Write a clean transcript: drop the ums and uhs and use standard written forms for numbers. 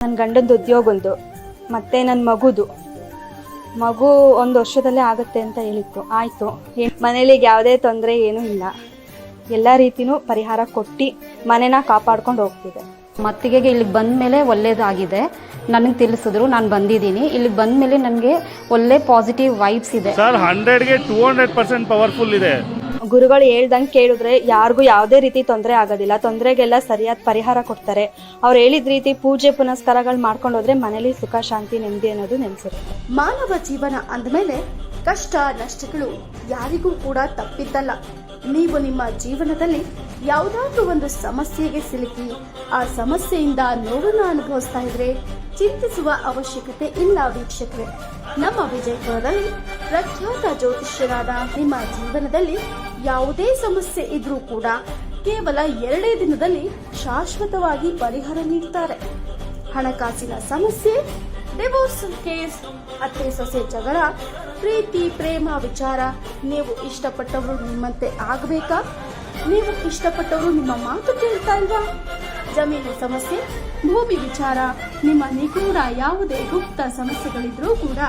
ನನ್ನ ಗಂಡಂದು ಉದ್ಯೋಗಂದು ಮತ್ತು ನನ್ನ ಮಗು 1 ವರ್ಷದಲ್ಲೇ ಆಗುತ್ತೆ ಅಂತ ಹೇಳಿತ್ತು. ಆಯಿತು, ಮನೇಲಿ ಯಾವುದೇ ತೊಂದರೆ ಏನೂ ಇಲ್ಲ, ಎಲ್ಲ ರೀತಿಯೂ ಪರಿಹಾರ ಕೊಟ್ಟು ಮನೆನ ಕಾಪಾಡ್ಕೊಂಡು ಹೋಗ್ತಿದೆ. ಮತ್ತಿಗೆ ಇಲ್ಲಿಗೆ ಬಂದ ಮೇಲೆ ಒಳ್ಳೇದಾಗಿದೆ. ನನಗೆ ತಿಳಿಸಿದ್ರು, ನಾನು ಬಂದಿದ್ದೀನಿ. ಇಲ್ಲಿಗೆ ಬಂದ ಮೇಲೆ ನನಗೆ ಒಳ್ಳೆ ಪಾಸಿಟಿವ್ ವೈಬ್ಸ್ ಇದೆ ಸರ್. 100ಗೆ 200% ಪವರ್ಫುಲ್ ಇದೆ. ಗುರುಗಳು ಹೇಳ್ದಂಗೆ ಕೇಳಿದ್ರೆ ಯಾರಿಗೂ ಯಾವುದೇ ರೀತಿ ತೊಂದರೆ ಆಗೋದಿಲ್ಲ. ತೊಂದರೆಗೆಲ್ಲ ಸರಿಯಾದ ಪರಿಹಾರ ಕೊಡ್ತಾರೆ. ಅವ್ರು ಹೇಳಿದ ರೀತಿ ಪೂಜೆ ಪುನಸ್ಕಾರಗಳು ಮಾಡ್ಕೊಂಡು ಹೋದ್ರೆ ಮನೇಲಿ ಸುಖ ಶಾಂತಿ ನೆಮ್ಮದಿ ಅನ್ನೋದು ನೆಲೆಸಿರುತ್ತೆ. ಮಾನವ ಜೀವನ ಅಂದಮೇಲೆ ಕಷ್ಟ ನಷ್ಟಗಳು ಯಾರಿಗೂ ಕೂಡ ತಪ್ಪಿದ್ದಲ್ಲ. ನೀವು ನಿಮ್ಮ ಜೀವನದಲ್ಲಿ ಯಾವುದಾದ್ರೂ ಒಂದು ಸಮಸ್ಯೆಗೆ ಸಿಲುಕಿ ಆ ಸಮಸ್ಯೆಯಿಂದ ನೋವನ್ನು ಅನುಭವಿಸ್ತಾ ಇದ್ರೆ ಚಿಂತಿಸುವ ಅವಶ್ಯಕತೆ ಇಲ್ಲ ವೀಕ್ಷಕರೇ. ನಮ್ಮ ವಿಜಯಪುರದಲ್ಲಿ ಪ್ರಖ್ಯಾತ ಜ್ಯೋತಿಷ್ಯರಾದ ನಿಮ್ಮ ಜೀವನದಲ್ಲಿ ಯಾವುದೇ ಸಮಸ್ಯೆ ಇದ್ರೂ ಕೂಡ ಕೇವಲ 2 ದಿನದಲ್ಲಿ ಶಾಶ್ವತವಾಗಿ ಪರಿಹಾರ ನೀಡುತ್ತಾರೆ. ಹಣಕಾಸಿನ ಸಮಸ್ಯೆ, ಡಿವೋರ್ಸ್ ಕೇಸ್, ಅತ್ತೆ ಸೊಸೆ ಜಗಳ, ಪ್ರೀತಿ ಪ್ರೇಮ ವಿಚಾರ, ನೀವು ಇಷ್ಟಪಟ್ಟವರು ನಿಮ್ಮಂತೆ ಆಗಬೇಕಾ, ನೀವು ಇಷ್ಟಪಟ್ಟವರು ನಿಮ್ಮ ಮಾತು ಕೇಳ್ತಾ ಇಲ್ವಾ, ಜಮೀನು ಸಮಸ್ಯೆ, ಭೂಮಿ ವಿಚಾರ, ನಿಮ್ಮ ನಿಗೂಢ ಯಾವುದೇ ಗುಪ್ತ ಸಮಸ್ಯೆಗಳಿದ್ರೂ ಕೂಡ